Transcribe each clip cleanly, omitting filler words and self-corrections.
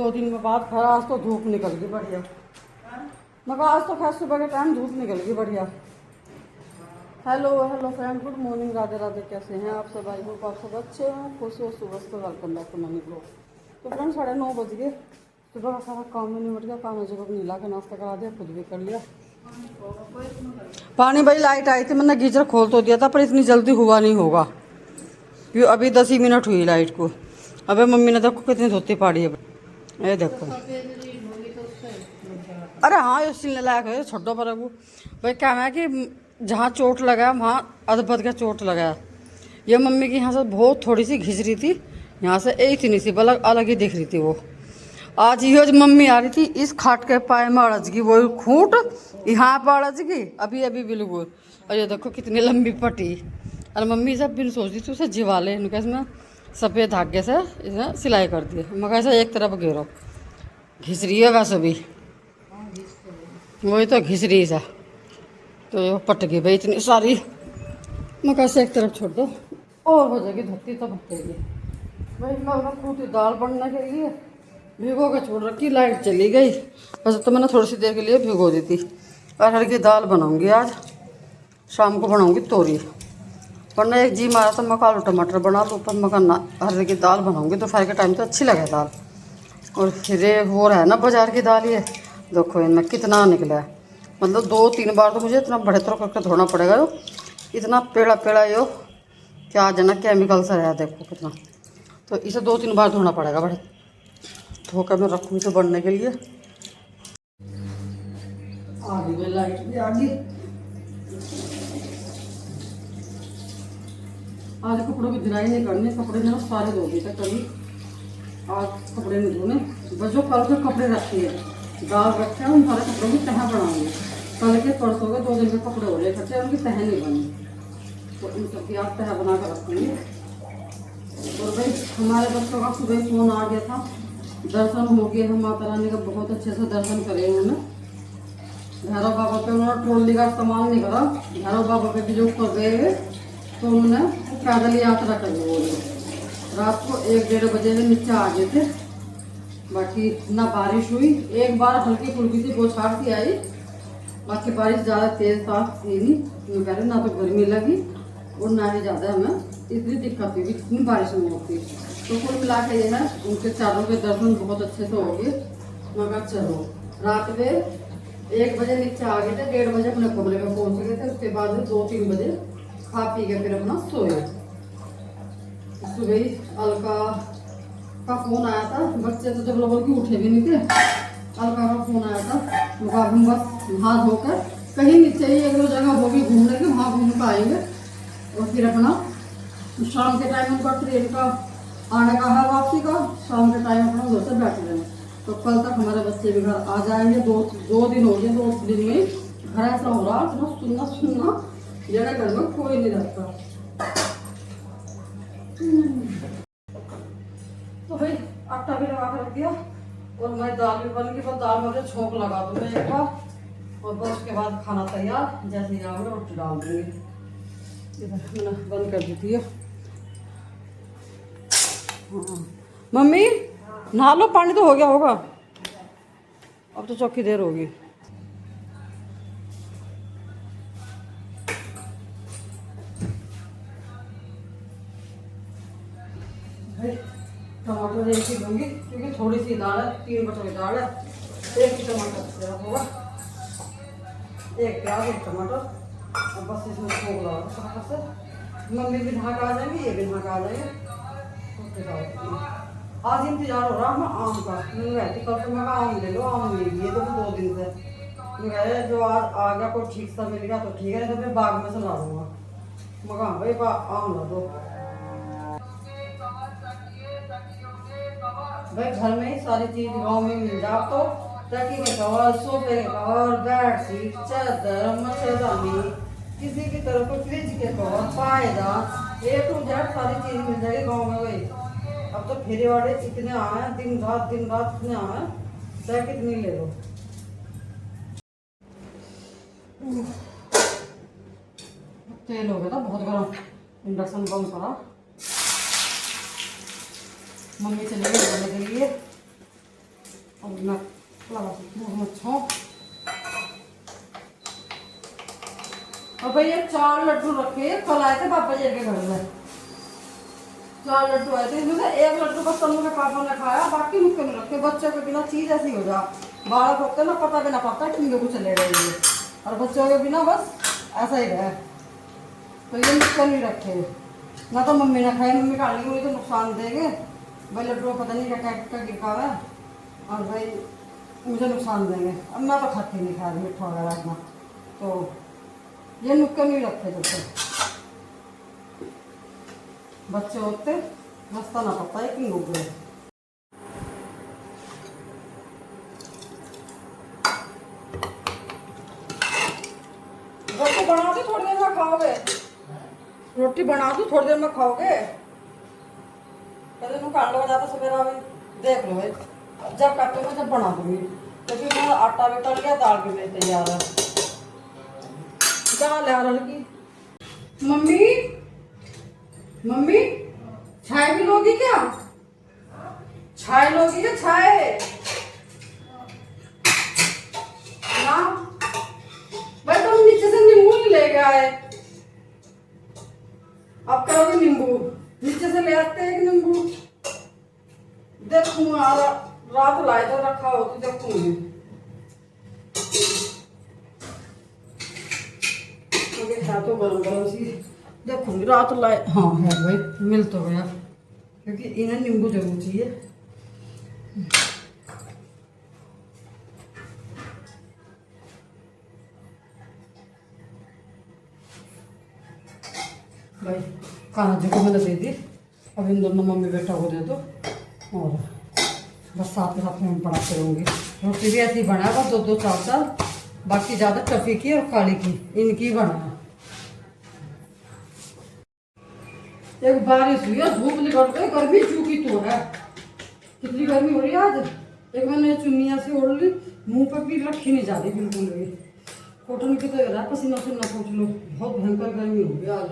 2 दिन के बाद खैर आज तो धूप निकल गई बढ़िया। मगर आज तो खैर सुबह के टाइम धूप निकल गई बढ़िया। Hello hello friend, good morning, Radhe Radhe. कैसे हैं आप सब? आई होप आप सब अच्छे हैं, खुश हो। सुबह से welcome back to money blog. तो फ्रेंड 9:30 बज गए। सुबह का सारा काम में निपट गया। काम जगह नीला का नाश्ता करा दिया, खुद भी कर लिया। पानी भाई लाइट आई थी, मैंने गीजर खोल तो दिया था पर इतनी जल्दी हुआ नहीं होगा क्यों अभी 10 ही मिनट हुई लाइट को। अबे मम्मी ने देखो कितनी धोती पाड़ी है, ये देखो। अरे हाँ ये सिलने लायक है, छोटो पर वो भाई क्या है कि जहाँ चोट लगा वहाँ अधपद का चोट लगा। ये मम्मी की यहाँ से बहुत थोड़ी सी घिस रही थी, यहाँ से एक थी नहीं सी अलग अलग ही दिख रही थी वो। आज ये जो मम्मी आ रही थी इस खाट के पाए में अड़ज गई, वो खूंट यहाँ पर अड़ज गई अभी अभी बिल्कुल। और ये देखो कितनी लंबी पट्टी। और मम्मी सब बिन सोच रही थी उसे जिवाले इनके इसमें सफ़ेद धागे से इसमें सिलाई कर दी, मगर ऐसा एक तरफ घेरो घिस रही है वैसे भी, वही तो घिस रही सा। तो ये पट गई भाई इतनी सारी, मगर ऐसे एक तरफ छोड़ दो और हो जाएगी धोती तो भटकेगी भाई। कल का खूटी दाल बनने के लिए भिगो के छोड़ रखी, लाइट चली गई। वैसे तो मैंने थोड़ी सी देर के लिए भिगो दी थी। अरहर की दाल बनाऊंगी आज, शाम को बनाऊंगी तोरी। वरना एक जी मारा तो मैं आलू टमाटर बना लूँ, पर मगर ना अरहर की दाल बनाऊंगी। दोपहर के टाइम तो अच्छी लगे दाल। और फिर वो रहा है ना बाजार की दाल, ये देखो इनमें कितना निकला है। मतलब 2-3 बार तो मुझे इतना बड़े तरह करके धोना पड़ेगा। यो इतना पेड़ा पेड़ा यो क्या जना केमिकल सा है, देखो कितना। तो इसे 2-3 बार धोना पड़ेगा बड़े धोकर मैं रखूँ इसे बढ़ने के लिए। आ गई लाइट भी आ गई। आज कपड़ों की धुलाई नहीं करनी, कपड़े मैंने सारे धो दिए थे कभी। आज कपड़े नहीं धोने, बस जो कल के कपड़े रखे हैं दाल रखे हैं उन सारे कपड़ों की तह बनाऊंगी। कल के परसों के 2 दिन के कपड़े हो रहे इकट्ठे, उनकी तह नहीं बनी, तो इन सबकी आज तह बना कर रखूँगी। और भाई हमारे बच्चों का सुबह फोन आ गया था, दर्शन हो गए हम माता रानी का, बहुत अच्छे से दर्शन करे उन्होंने। भैरव बाबा पे उन्होंने ट्रॉली का इस्तेमाल नहीं करा, भैरव बाबा पे भी जो कर गए तो उन्होंने पैदल यात्रा करी। वो रात को 1-1:30 बजे में नीचे आ गए थे। बाकी ना बारिश हुई, एक बार हल्की फुल्की सी बौछार सी आई, बाकी बारिश ज़्यादा तेज साफ थी नहीं। कह रहे ना तो गर्मी लगी और ना ही ज़्यादा हमें इतनी दिक्कत हुई इतनी बारिश में होती। तो कुल मिला के ये है उनके चारों के दर्शन बहुत अच्छे से हो गए। मगर चलो रात में 1 बजे नीचे आ गए थे, 1:30 बजे अपने कमरे में पहुंच गए थे। उसके बाद 2-3 बजे खा पी के फिर अपना सोए। सुबह ही अलका का फोन आया था, बच्चे तो जब लोगों की उठे भी नहीं थे। अलका का फोन आया था, तो हम बस नहा धोकर कहीं नीचे ही 1-2 जगह होगी घूमने की, वहाँ घूम कर आएंगे। और फिर अपना शाम के टाइम उनका ट्रेन का आने का है वापसी का, शाम के टाइम अपना उधर से बैठ रहे। तो कल तक हमारे बच्चे भी घर आ जाएंगे। 2 दिन हो गए, 2 दिन में घर ऐसा हो रहा इतना सुनना सुनना, जगह घर में कोई नहीं रहता। तो भाई आटा भी लगा कर रख दिया और हमारी दाल भी बन गई। बस दाल में छोंक लगा दूँ मैं एक बार, और बस उसके बाद खाना तैयार। जैसे ही आऊँगा रोटी डाल दूँगी। मैंने बंद कर दी थी। हाँ मम्मी नहा लो, पानी तो हो गया होगा, अब तो चौकी देर होगी। भाई टमाटर एक ही दूंगी क्योंकि थोड़ी सी दाल है, 3 कटोरी दाल है। 1 ही टमाटर होगा, 1 प्याज 1 टमाटर, और बस इसमें छोंक लगा फटाफट से। मम्मी भी नहा के आ जाएंगी, ये भी नहा के आ जाएंगे। आज इंतजार हो रहा है आम का। मैं कहती कल तो मैं आम ले लो, आम ले लिए तो 2 दिन से। मैं कह जो आज आ गया कोई ठीक सा मिल गया तो ठीक है, नहीं तो मैं बाग में से ला दूंगा। मैं कहा भाई आम ला दो भाई, घर में ही सारी चीज गाँव में मिल जाए तो तकिए के कवर, सोफे के कवर, बेडशीट, चादर, मच्छरदानी, किसी की तरफ को फ्रिज के कवर, पायदान, A to Z सारी चीज मिल जाएगी गाँव में। भाई अब तो फेरी वाले इतने आए, दिन रात इतने आए, चाहे कितनी ले लो। तेल हो गया था बहुत गर्म, इंडक्शन बंद करा। मम्मी चली गई बोलने के लिए, अब मैं लगा सकती हूँ अच्छा। और भाई ये 4 लड्डू रखे, कल आए थे पापा जी के घर में, 4 लड्डू आए थे, इनमें से 1 लड्डू बस तनु के पापा ने खाया, बाकी मुझे नहीं रखे। बच्चों के बिना चीज ऐसी हो जा, बालक होते ना पता भी ना पता कि को चले गए, और बच्चों के बिना बस ऐसा ही रहे। तो ये मुझको नहीं रखे ना, तो मम्मी ने खाए, मम्मी खा लेंगे तो नुकसान देंगे भाई, लड्डू पता नहीं क्या गिरका है, और भाई मुझे नुकसान देंगे। अब मैं तो खाती नहीं, खा रही मीठा वगैरह अपना, तो ये नुक्के नहीं रखे जैसे बच्चे होते रास्ता ना पता है कि हो गए। रोटी बना दो थोड़ी देर में खाओगे, रोटी बना दो थोड़ी देर में खाओगे, पहले काट लो जाता सवेरा भी देख लो भाई, जब काटो मैं जब बना दूंगी, क्योंकि मैं आटा भी तल गया, दाल भी मेरी तैयार है। क्या ले लड़की, मम्मी मम्मी चाय भी लोगी क्या, चाय लोगी क्या, चाय ना भाई, तुम नीचे से नींबू नहीं ले गए, अब करोगे नींबू, नीचे से ले आते हैं नींबू, देखूंगा रात लाए तो रखा हो तो देखूंगी, तो गरम गरम सी देखूंगी, रात लाए, हाँ है भाई, मिल तो गया, क्योंकि इन्हें नींबू जरूर चाहिए। भाई खाना जी को मैंने दे दी, अब इन दोनों मम्मी बेटा को दे दो, और बस साथ में साथ में पढ़ाते रहूँगी। रोटी भी ऐसी बना बस 2-2 4-4, बाकी ज़्यादा टफी की और काली की इनकी बना। एक बारिश हुई है, धूप निकल गई, गर्मी चूकी तो है, कितनी गर्मी हो रही है आज। एक मैंने चुन्निया से ओढ़ ली, मुंह पर भी रखी नहीं जाती बिल्कुल भी, कॉटन की तो रहा पसीना पसीना सोच लो, बहुत भयंकर गर्मी हो गई आज।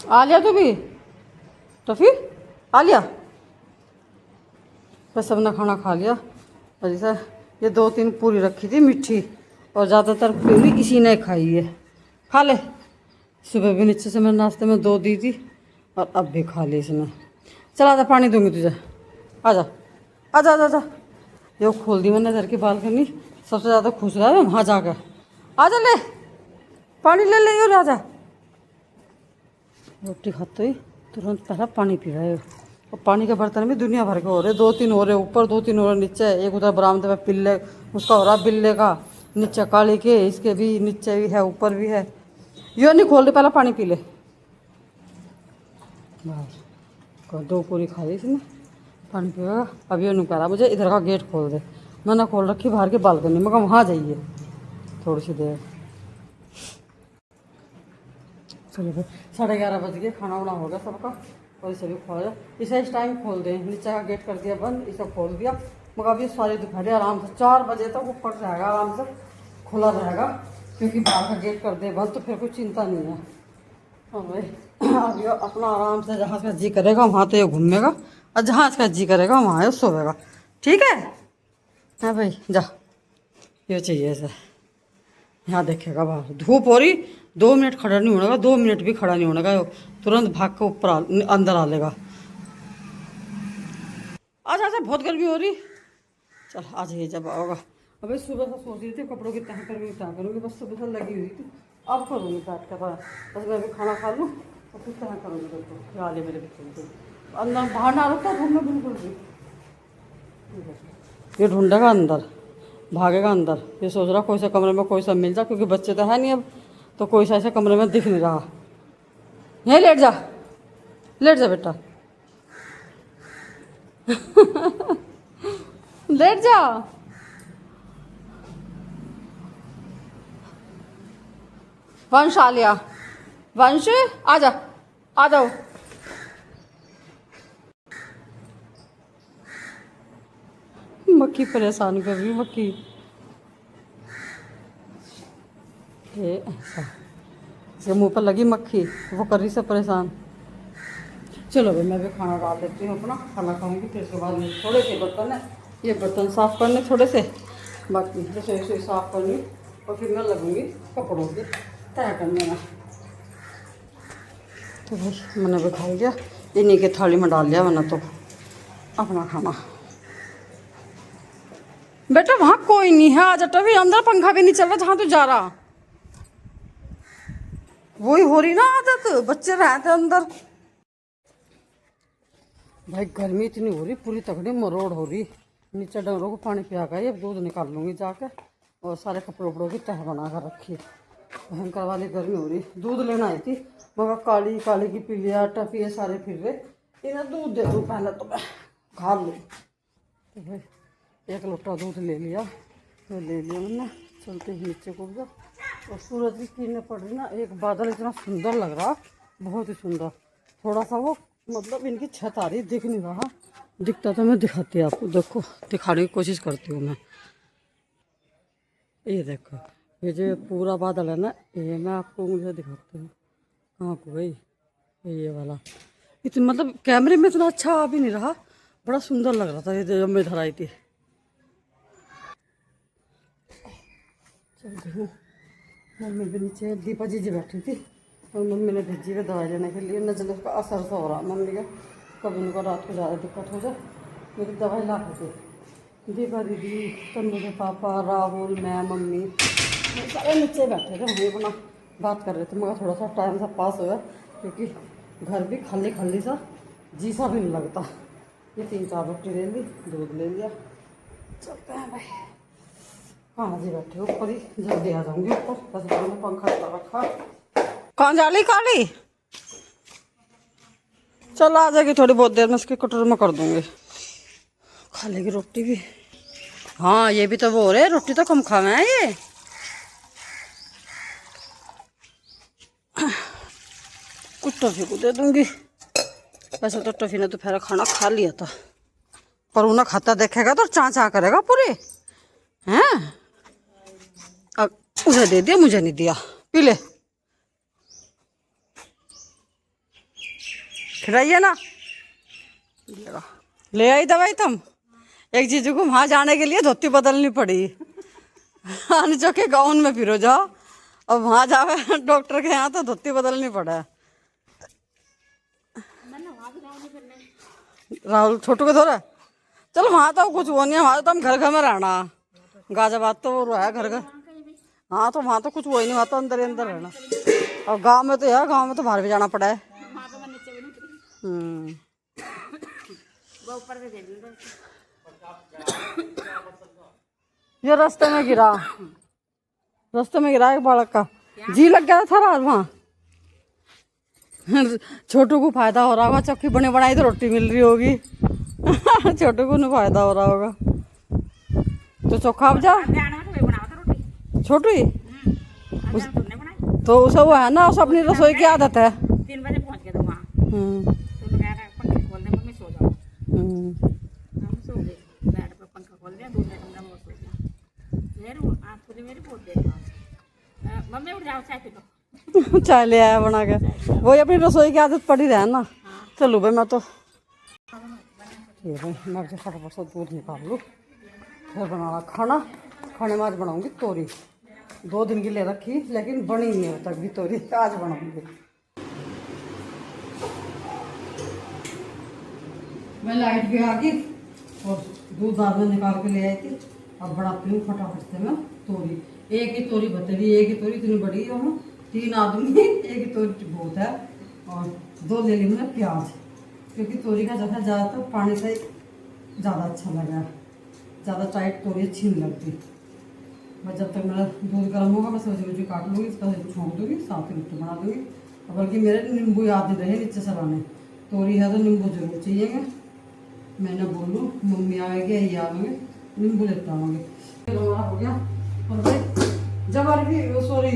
आ लिया तो भी तो फिर आ लिया, बस सबने खाना खा लिया। और जैसा ये 2-3 पूरी रखी थी मीठी, और ज़्यादातर पूरी इसी ने खाई है, खा ले। सुबह भी नीचे से मैंने नाश्ते में 2 दी थी, और अब भी खा ली इसने। चला आजा पानी दूंगी तुझे, आजा आजा आजा आजा। ये खोल दी मैंने घर की बालकनी, सबसे ज़्यादा खुश रहा है वहाँ जाकर, आजा ले पानी ले ले, और आजा। रोटी खाते ही तुरंत पहला पानी पी रहे हो, और पानी के बर्तन भी दुनिया भर के हो रहे, 2-3 हो रहे ऊपर, 2-3 हो रहे नीचे, एक उधर बरामदे में पिल्ले उसका हो रहा, बिल्ले का नीचे काली के, इसके भी नीचे भी है ऊपर भी है। यो नहीं खोल रहे, पहला पानी पी ले। बस 2 पूरी खा ली इसने, पानी पिएगा। अब ये नहीं कह रहा मुझे इधर का गेट खोल दे, मैंने खोल रखी बाहर की बालकनी, मैं वहाँ जाइए थोड़ी सी देर। चलो फिर 11:30 बज गए, खाना वाना हो गया सबका, और इसे भी खोल इसे इस टाइम खोल दें, नीचे का गेट कर दिया बंद, इसे खोल दिया, मगर अभी सारी दोपहर आराम से 4 बजे तक ऊपर रहेगा, आराम से खुला रहेगा, क्योंकि बाहर का गेट कर दे बंद तो फिर कोई चिंता नहीं है। हाँ भाई, अभी अपना आराम से जहाँ इसका जी करेगा वहाँ तो ये घूमेगा, और जहाँ इसका जी करेगा वहाँ ये सोएगा, ठीक है। हाँ भाई जा, ये चाहिए इसे, यहाँ देखेगा बाहर धूप हो रही, 2 मिनट खड़ा नहीं होने का, 2 मिनट भी खड़ा नहीं होने का, तुरंत भाग के ऊपर अंदर आ लेगा। आज आजा, बहुत गर्मी हो रही, चल आज ही जब आओगा। अभी सुबह से सोच रही थी कपड़ों की तह करूँगी, बस सुबह से लगी हुई थी, अब करूँगी बैठ के, बस मैं अभी खाना खा लूँ और फिर तह करूँगी। बिल्कुल आ मेरे बच्चे को अंदर, बाहर ना रुकता धूप में बिल्कुल भी, ये ढूंढेगा अंदर, भागेगा अंदर, ये सोच रहा कोई सा कमरे में कोई सा मिल जा, क्योंकि बच्चे तो है नहीं अब, तो कोई सा ऐसे कमरे में दिख नहीं रहा। यहीं लेट जा, लेट जा बेटा। लेट जा। वंश आ लिया। वंश आ जा, आ जाओ। मक्खी परेशान कर रही मक्खी। ये ऐसा इसके मुंह पर लगी मक्खी, वो कर रही से परेशान। चलो भाई मैं भी खाना डाल देती हूँ अपना, खाना खाऊंगी फिर उसके बाद में थोड़े से बर्तन है, ये बर्तन साफ़ करने थोड़े से, बाकी रसोई रसोई साफ़ करनी और फिर मैं लगूंगी कपड़ों के तय करने में। तो भाई मैंने भी खा लिया, इन्हीं के थाली में डाल लिया मैंने तो अपना खाना। बेटा वहाँ कोई नहीं है, आज भी अंदर पंखा भी नहीं चल रहा जहाँ तू जा रहा। वही हो रही ना आदत, बच्चे रहते अंदर। भाई गर्मी इतनी हो रही, पूरी तगड़ी मरोड़ हो रही। नीचे डंगरों को पानी पिया कर ये दूध निकाल लूँगी जाकर, और सारे कपड़ों वपड़ों की तह बना कर रखी। भयंकर वाली गर्मी हो रही। दूध लेना आई थी मगर काली काली की पी लिया, टफी ये सारे फिर रहे। इन्हें दूध दे दूँ पहले तो मैं खा लूँ। तो भाई 1 लोटा दूध ले लिया, तो ले लिया मैंने। चलते ही नीचे को गया और सूरज की किरणें पड़ रही ना, एक बादल इतना सुंदर लग रहा, बहुत ही सुंदर। थोड़ा सा वो मतलब इनकी छत आ रही, दिख नहीं रहा, दिखता तो मैं दिखाती हूँ आपको। देखो दिखाने की कोशिश करती हूँ मैं। ये देखो ये जो पूरा बादल है ना, ये मैं आपको मुझे दिखाती हूँ। कहाँ को गई ये वाला, इतना मतलब कैमरे में इतना अच्छा आ भी नहीं रहा, बड़ा सुंदर लग रहा था ये जब मैं इधर आई थी। चलती हूँ। मम्मी भी नीचे, दीपा जी बैठी थी और मम्मी ने भेजी है दवाई लेने के लिए। नजर का असर सा हो रहा मम्मी का, कभी उनको रात को ज़्यादा दिक्कत हो जाए। मेरी दवाई ला के दीपा दीदी, तन्नू के पापा, राहुल, मैं, मम्मी सारे नीचे बैठे थे, वहीं अपना बात कर रहे थे। मगर थोड़ा सा टाइम सा पास हुआ क्योंकि घर भी खाली खाली सा जी सा भी नहीं लगता। ये 3-4 रोटी ले ली, दूध ले लिया, चलते हैं भाई। हाँ जी बैठे ऊपर ही, जल्दी आ जाऊंगी ऊपर। वैसे मैंने पंखा चला रखा। कहाँ जा रही काली? चल आ जाएगी थोड़ी बहुत देर में, इसके कटोरे में कर दूंगी। खा लेगी रोटी भी। हाँ ये भी तो वो रहे, रोटी तो कम खाना है ये। कुछ टॉफी को दे दूंगी। वैसे तो टॉफी ने दोपहर खाना खा लिया था, पर उन्हें खाता देखेगा तो चा चा करेगा पूरे हैं। अब उसे दे दिया, मुझे नहीं दिया, पी ले। खिलाइए ना, ले आई दवाई तुम। एक जीजू को वहाँ जाने के लिए धोती बदलनी पड़ी। जो के गाउन में फिरो जाओ, और वहाँ जावे डॉक्टर के यहाँ तो धोती बदलनी पड़ा। राहुल छोटू को थोड़ा चल, वहाँ तो कुछ वो नहीं है, वहाँ तो हम घर घर में रहना। गाजियाबाद तो वो है घर घर। हाँ तो वहाँ तो कुछ वो ही नहीं, वहाँ तो अंदर ही अंदर रहना। और गांव में तो यार, गांव में तो बाहर भी जाना पड़ा है। ये रास्ते में गिरा, रास्ते में गिरा एक बालक का जी लग गया था रात वहाँ। छोटू को फायदा हो रहा होगा, चक्की बनी बनाई तो रोटी मिल रही होगी। छोटू को नहीं फायदा हो रहा होगा तो चोखा अब जा छोटू ही तो उसे वो है ना, उसे अपनी रसोई की आदत है। 3 बजे पहुंच गए थे वहाँ, तो लोग कह रहे पंखे खोल दे मम्मी सो जाओ। हम सो गए, बेड पर पंखा खोल दिया, दूसरे कमरे में वो सो गया। मेरे आँख खुली, मेरी बहुत देर बाद मम्मी उठ जाओ चाय पी लो। चाय ले आया बना के, वही अपनी रसोई की आदत पड़ी रहे ना। चलो भाई मैं तो ये भाई मैं फटाफट से दूध निकाल लूँ, फिर बनाना खाना। खाने में आज बनाऊंगी तोरी, 2 दिन की ले रखी लेकिन बनी नहीं है तक भी तोरी, आज बनाऊंगी। मैं लाइट भी आ गई और दूध दाद में निकाल के ले आई थी। अब बनाती हूँ फटाफट से मैं तोरी। एक ही तोरी बतेगी, एक ही तोरी इतनी बड़ी है, 3 आदमी एक ही तोरी बहुत है। और 2 ले ली मैंने प्याज, क्योंकि तोरी का जगह ज़्यादातर पानी से ज़्यादा अच्छा लगा है, ज़्यादा टाइट तोरी अच्छी नहीं लगती। बस जब तक मेरा दूध गर्म होगा मैं सब्जी वब्जी काट लूँगी, इसका छोंक दूँगी, साथ ही रोटी बना दूँगी। और बल्कि मेरे नींबू याद नहीं रहे नीचे से लाने, तोरी है तो नींबू जरूर चाहिएगा। मैं ना बोलूँ मम्मी आएगी यही आएंगे नींबू लेता आऊँगी। हो गया और भाई जब अरबी सॉरी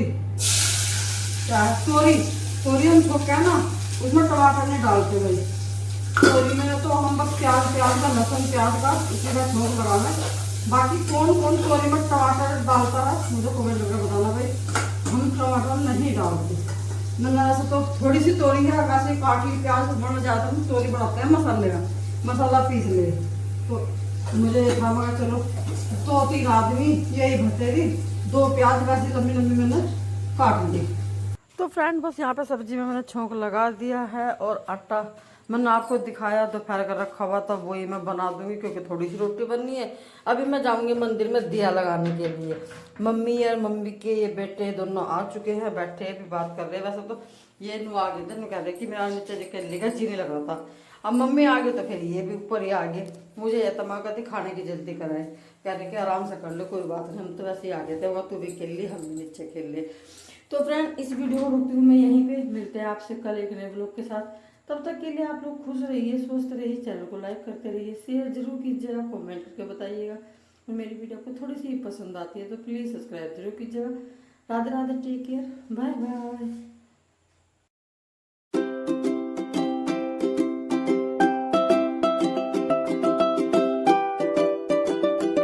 क्या तोरी तोरी हम छोड़ ना उसमें टमाटर नहीं डालते भाई। तोरी में तो हम बस प्याज का लहसुन प्याज का इसी का झोंक लगाना। बाकी कौन कौन तोरी में टमाटर डालता है मुझे कमेंट करके बताना भाई। हम टमाटर नहीं डालते। मैंने ऐसे तो थोड़ी सी तोरी है वैसे काट ली प्याज बन जाता है तोरी बनाते हैं मसाले का मसाला पीस ले। तो मुझे था मगर चलो 2-3 आदमी यही भतेरी 2 प्याज वैसी लंबी लंबी मैंने काट ली। तो फ्रेंड बस यहाँ पे सब्जी में मैंने छोंक लगा दिया है और आटा मैंने आपको दिखाया दोपहर का रखा हुआ था वही मैं बना दूंगी क्योंकि थोड़ी सी रोटी बननी है। अभी मैं जाऊंगी मंदिर में दिया लगाने के लिए। मम्मी और मम्मी के ये बेटे दोनों आ चुके हैं बैठे अभी बात कर रहे हैं। वैसे तो ये नु आ गए थे कह रहे कि मेरा नीचे कर लेगा चीनी लगा था। अब मम्मी आ गई तो फिर ये भी ऊपर ही आ गए। मुझे यह तमा कहती खाने की जल्दी कराए कह रहे कि आराम से कर लो कोई बात नहीं हम तो वैसे ही आ गए थे वहाँ तू भी खेल ली हम भी नीचे खेल लिए। तो फ्रेंड इस वीडियो को रुकती हूँ मैं यहीं पे। मिलते हैं आपसे कल एक नए व्लॉग के साथ। तब तक के लिए आप लोग खुश रहिए स्वस्थ रहिए चैनल को लाइक करते रहिए शेयर जरूर कीजिएगा कमेंट करके बताइएगा और मेरी वीडियो को थोड़ी सी पसंद आती है तो प्लीज़ सब्सक्राइब जरूर कीजिएगा। Radhe Radhe take care bye bye.